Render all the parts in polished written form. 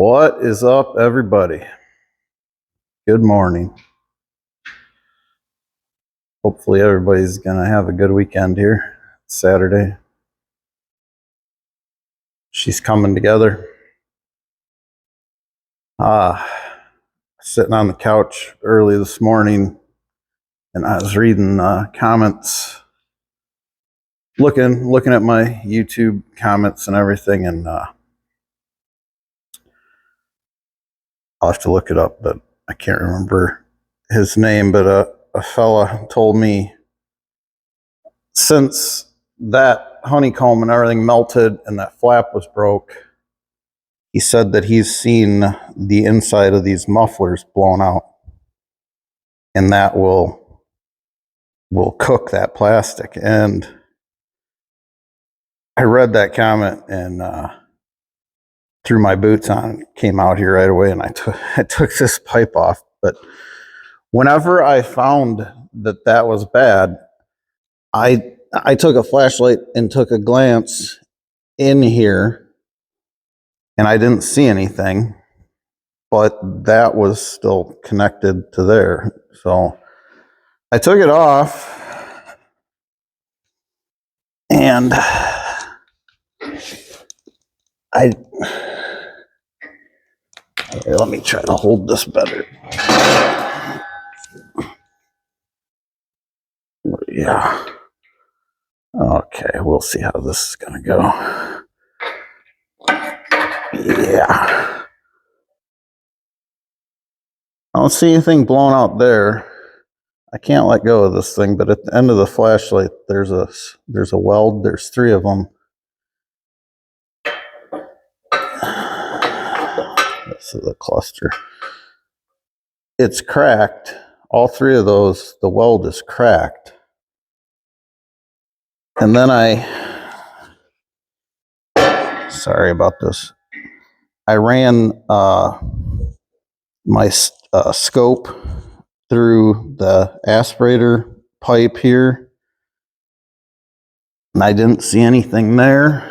What is up, everybody? Good morning. Hopefully everybody's gonna have a good weekend here. It's Saturday. She's coming together. Sitting on the couch early this morning, and I was reading comments, looking at my YouTube comments and everything, and I'll have to look it up, but I can't remember his name. But a fella told me, since that honeycomb and everything melted and that flap was broke, he said that he's seen the inside of these mufflers blown out, and that will cook that plastic. And I read that comment and threw my boots on, came out here right away, and I took this pipe off. But whenever I found that was bad, I took a flashlight and took a glance in here, and I didn't see anything, but that was still connected to there. So I took it off, and here, let me try to hold this better. Yeah. Okay, we'll see how this is gonna go. Yeah. I don't see anything blown out there. I can't let go of this thing, but at the end of the flashlight, there's a weld. There's 3 of them. This is a cluster. It's cracked. All 3 of those, the weld is cracked. And then sorry about this. I ran my scope through the aspirator pipe here, and I didn't see anything there.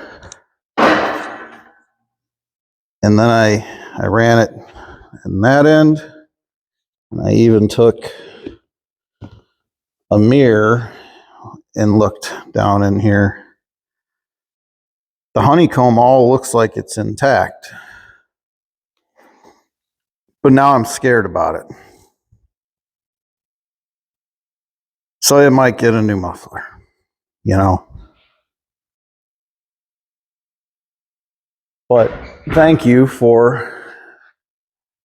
And then I ran it in that end, and I even took a mirror and looked down in here. The honeycomb all looks like it's intact, but now I'm scared about it. So I might get a new muffler, you know. But thank you for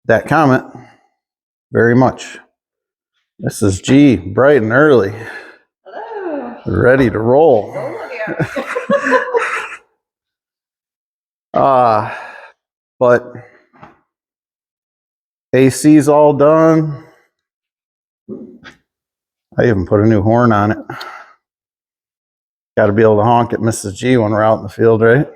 that comment very much. This is G, bright and early. Hello. Ready to roll. But AC's all done. I even put a new horn on it. Got to be able to honk at Mrs. G when we're out in the field, right?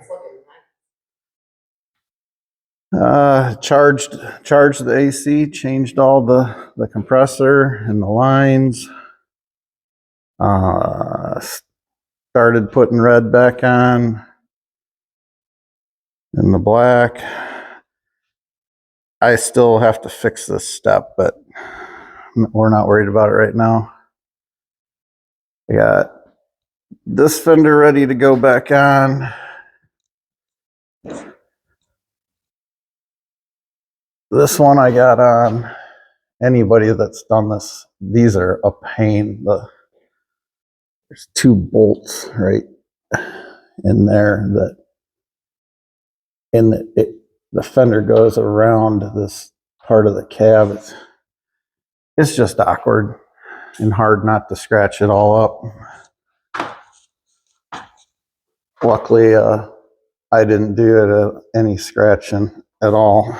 Charged the AC, changed all the compressor and the lines. Started putting red back on and the black. I still have to fix this step, but we're not worried about it right now. I got this fender ready to go back on. This one I got on. Anybody that's done this, these are a pain. There's 2 bolts right in there the fender goes around this part of the cab. It's just awkward and hard not to scratch it all up. Luckily, I didn't do any scratching at all.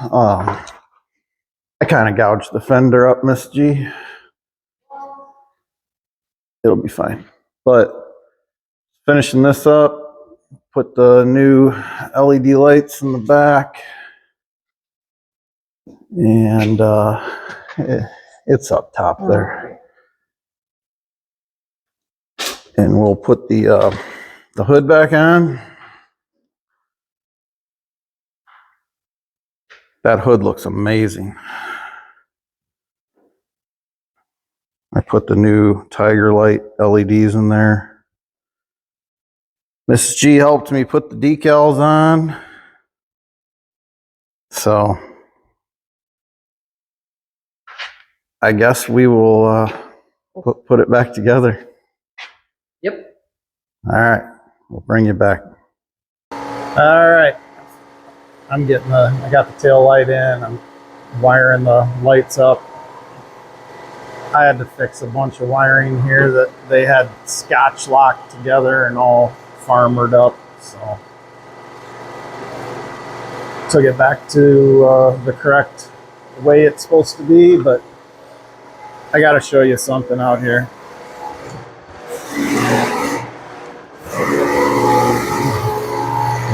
I kind of gouged the fender up, Miss G. It'll be fine. But finishing this up, put the new LED lights in the back, and it's up top there. And we'll put the hood back on. That hood looks amazing. I put the new Tiger Light LEDs in there. Mrs. G helped me put the decals on. So I guess we will put it back together. Yep. All right, we'll bring you back. All right, I got the tail light in. I'm wiring the lights up. I had to fix a bunch of wiring here that they had scotch locked together and all farmered up. So took it back to the correct way it's supposed to be, but I got to show you something out here.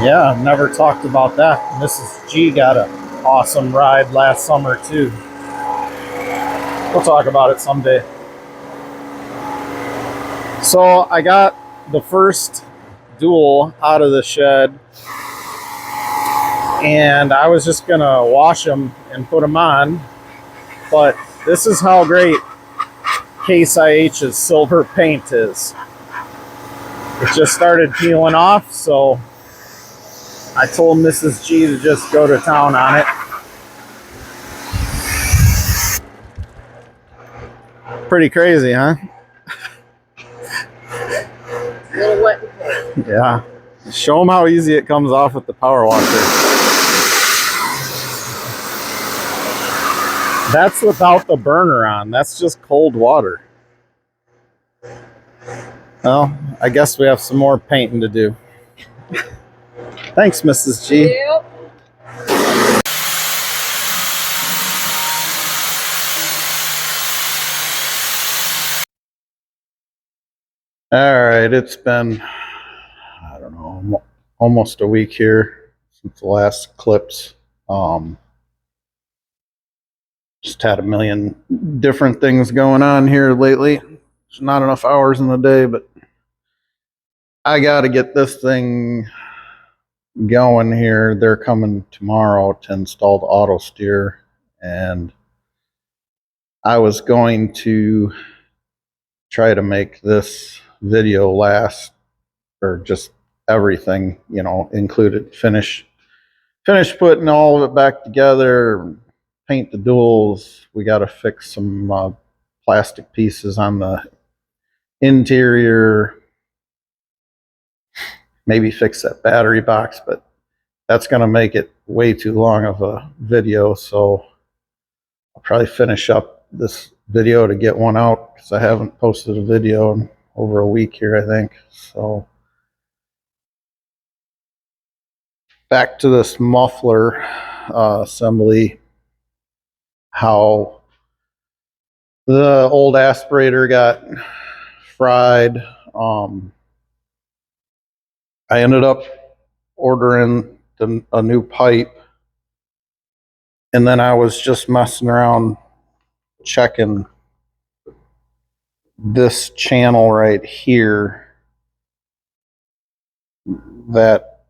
Yeah, I've never talked about that. Mrs. G got an awesome ride last summer too. We'll talk about it someday. So I got the first dual out of the shed, and I was just gonna wash them and put them on, but this is how great Case IH's silver paint is. It just started peeling off, so I told Mrs. G to just go to town on it. Pretty crazy, huh? A little wet and cold. Yeah. Show them how easy it comes off with the power washer. That's without the burner on. That's just cold water. Well, I guess we have some more painting to do. Thanks, Mrs. G. Yep. All right, it's been, I don't know, almost a week here since the last clips. Just had a million different things going on here lately. There's not enough hours in the day, but I got to get this thing going here. They're coming tomorrow to install the auto steer, and I was going to try to make this video last, or just everything, you know, included. Finish putting all of it back together, paint the duals. We got to fix some plastic pieces on the interior, maybe fix that battery box, but that's going to make it way too long of a video. So I'll probably finish up this video to get one out, because I haven't posted a video in over a week here, I think. So back to this muffler assembly, how the old aspirator got fried. I ended up ordering a new pipe, and then I was just messing around checking this channel right here that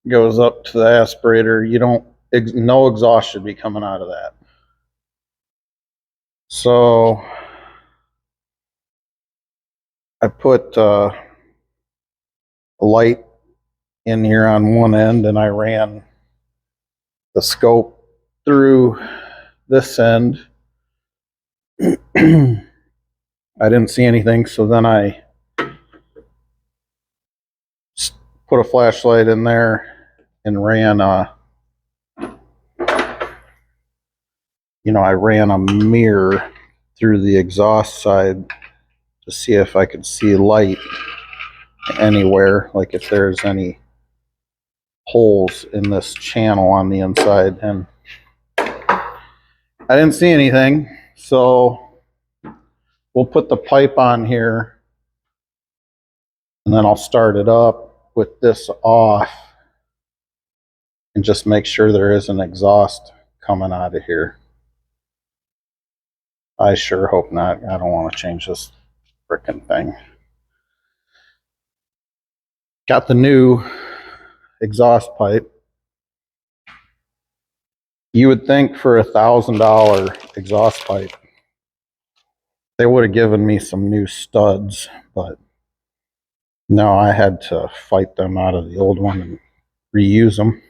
goes up to the aspirator. You don't, no exhaust should be coming out of that. So I put a light in here on one end, and I ran the scope through this end. I didn't see anything, so then I put a flashlight in there and ran I ran a mirror through the exhaust side to see if I could see light anywhere, like if there's any holes in this channel on the inside, and I didn't see anything. So we'll put the pipe on here, and then I'll start it up with this off and just make sure there is an exhaust coming out of here. I sure hope not. I don't want to change this frickin' thing. Got the new exhaust pipe. You would think for $1,000 exhaust pipe, they would have given me some new studs, but no, I had to fight them out of the old one and reuse them.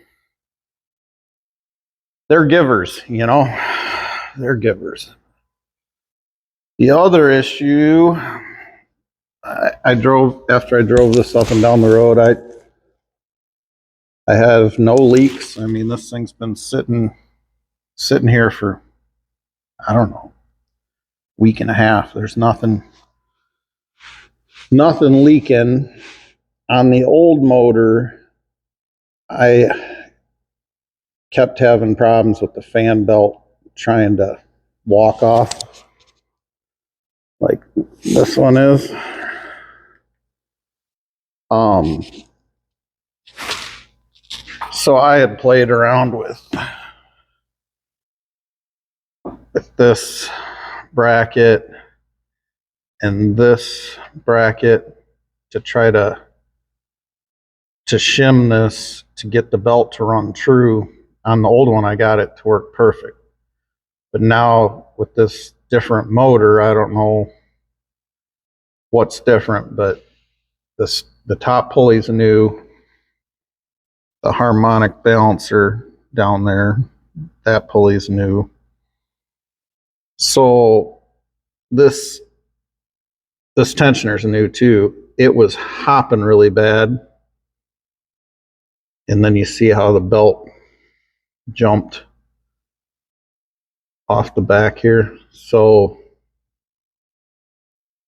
They're givers, you know, they're givers. The other issue, I drove, after I drove this up and down the road, I have no leaks. I mean, this thing's been sitting here for, I don't know, week and a half. There's nothing leaking. On the old motor, I kept having problems with the fan belt trying to walk off, like this one is. So I had played around with this bracket and this bracket to try to shim this to get the belt to run true. On the old one, I got it to work perfect. But now with this different motor, I don't know what's different, but the top pulley's new. The harmonic balancer down there, that pulley's new. So this tensioner's new too. It was hopping really bad. And then you see how the belt jumped off the back here. So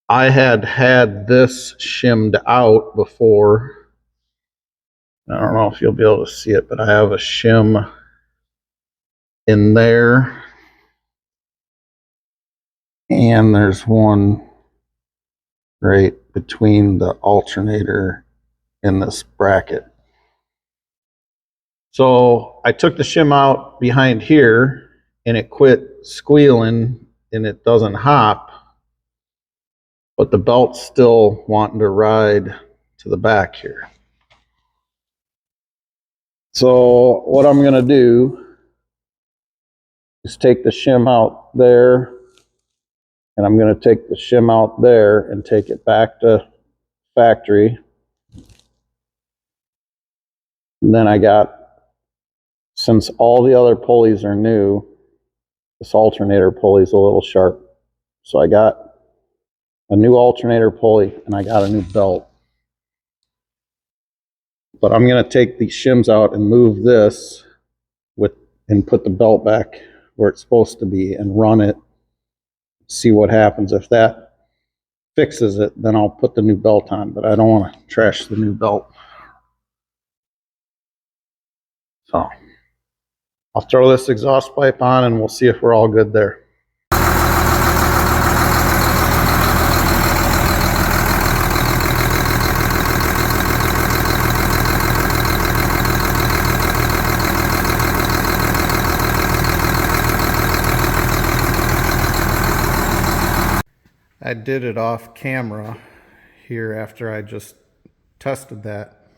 I had this shimmed out before. I don't know if you'll be able to see it, but I have a shim in there. And there's one right between the alternator and this bracket. So I took the shim out behind here and it quit squealing and it doesn't hop, but the belt's still wanting to ride to the back here. So what I'm gonna do is take the shim out there, and I'm gonna take the shim out there and take it back to factory. And then I got, since all the other pulleys are new, this alternator pulley's a little sharp. So I got a new alternator pulley and I got a new belt. But I'm gonna take these shims out and move this and put the belt back where it's supposed to be and run it, see what happens. If that fixes it, then I'll put the new belt on, but I don't want to trash the new belt. So I'll throw this exhaust pipe on and we'll see if we're all good there. I did it off camera here after I just tested that.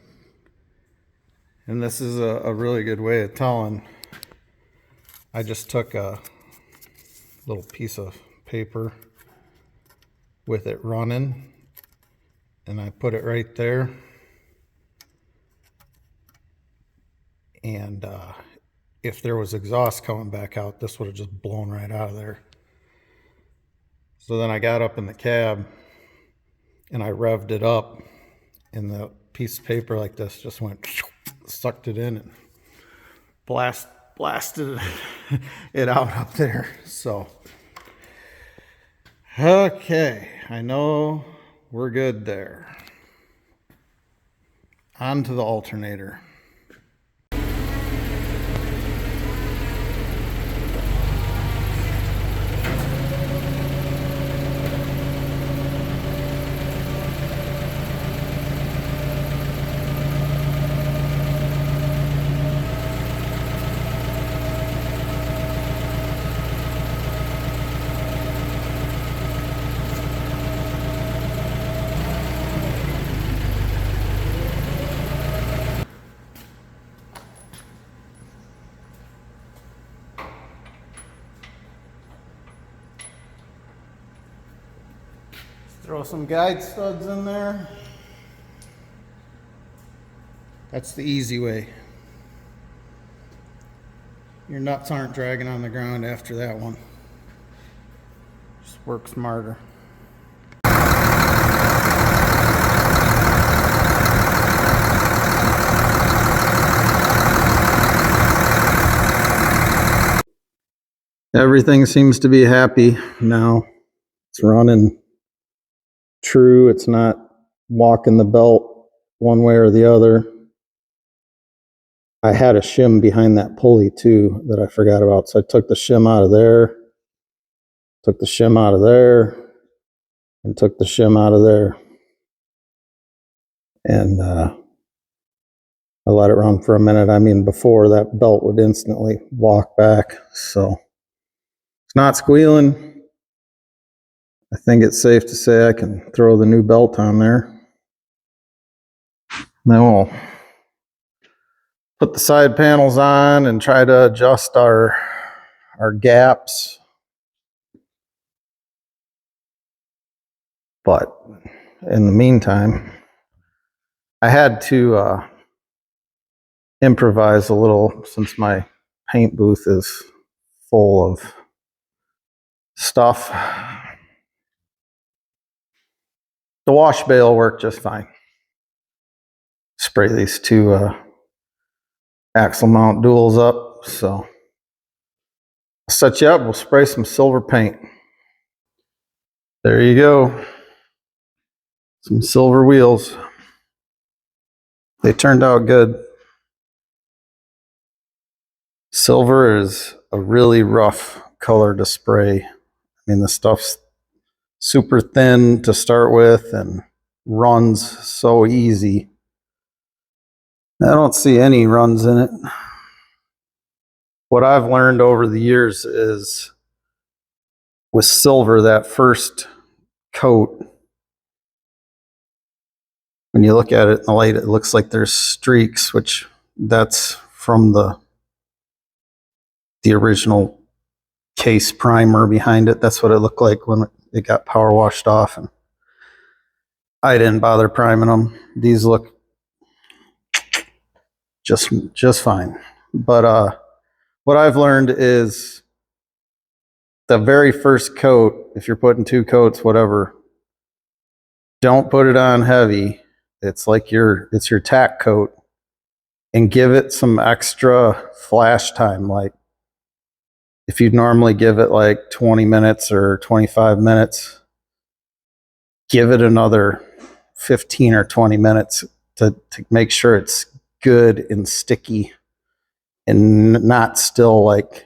And this is a really good way of telling. I just took a little piece of paper with it running and I put it right there. And if there was exhaust coming back out, this would have just blown right out of there. So then I got up in the cab and I revved it up, and the piece of paper like this just went, sucked it in and blasted it out up there. So, okay, I know we're good there. On to the alternator. Throw some guide studs in there. That's the easy way. Your nuts aren't dragging on the ground after that one. Just work smarter. Everything seems to be happy now. It's running true. It's not walking the belt one way or the other. I had a shim behind that pulley too that I forgot about. So I took the shim out of there, took the shim out of there, and took the shim out of there. And I let it run for a minute. I mean, before that belt would instantly walk back. So it's not squealing. I think it's safe to say I can throw the new belt on there. Then we'll put the side panels on and try to adjust our gaps. But in the meantime, I had to improvise a little since my paint booth is full of stuff. The wash bay will work just fine. Spray these two axle mount duals up. So I'll set you up. We'll spray some silver paint. There you go. Some silver wheels. They turned out good. Silver is a really rough color to spray. I mean, the stuff's super thin to start with and runs so easy. I don't see any runs in it. What I've learned over the years is with silver, that first coat, when you look at it in the light, it looks like there's streaks, which that's from the original case primer behind it. That's what it looked like when it got power washed off. And I didn't bother priming them. These look just fine. But what I've learned is the very first coat, if you're putting two coats, whatever, don't put it on heavy. It's like it's your tack coat, and give it some extra flash time. Like if you'd normally give it like 20 minutes or 25 minutes, give it another 15 or 20 minutes to make sure it's good and sticky and not still like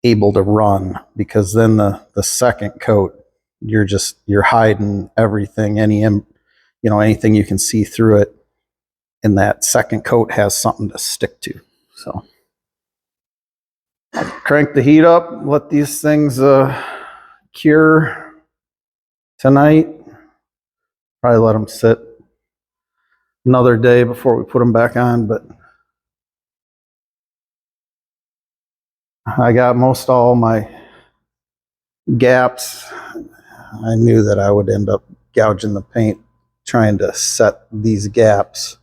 able to run, because then the second coat, you're hiding everything, anything you can see through it, and that second coat has something to stick to. So crank the heat up, let these things cure tonight. Probably let them sit another day before we put them back on, but I got most all my gaps. I knew that I would end up gouging the paint trying to set these gaps.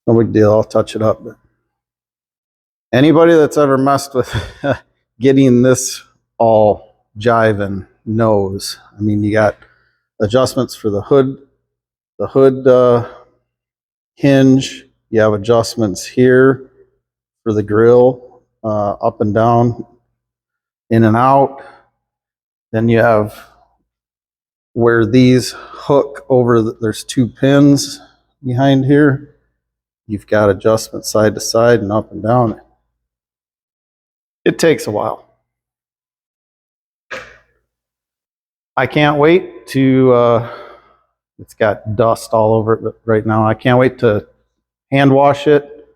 No big deal, I'll touch it up. But anybody that's ever messed with getting this all jiving knows. I mean, you got adjustments for the hood hinge. You have adjustments here for the grill, up and down, in and out. Then you have where these hook over, there's two pins behind here. You've got adjustments side to side and up and down. It takes a while. I can't wait to, it's got dust all over it right now. I can't wait to hand wash it,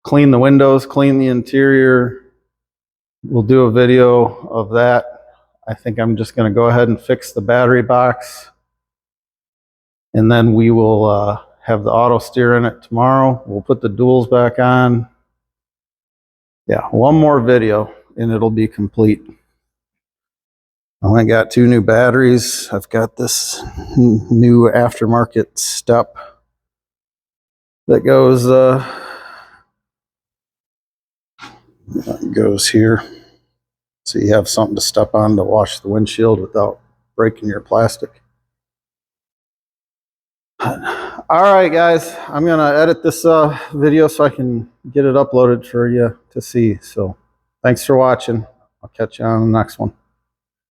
clean the windows, clean the interior. We'll do a video of that. I think I'm just going to go ahead and fix the battery box, and then we will have the auto steer in it tomorrow. We'll put the duals back on. Yeah, one more video and it'll be complete. I went and got 2 new batteries. I've got this new aftermarket step that goes here. So you have something to step on to wash the windshield without breaking your plastic. All right, guys, I'm going to edit this video so I can get it uploaded for you to see. So thanks for watching. I'll catch you on the next one.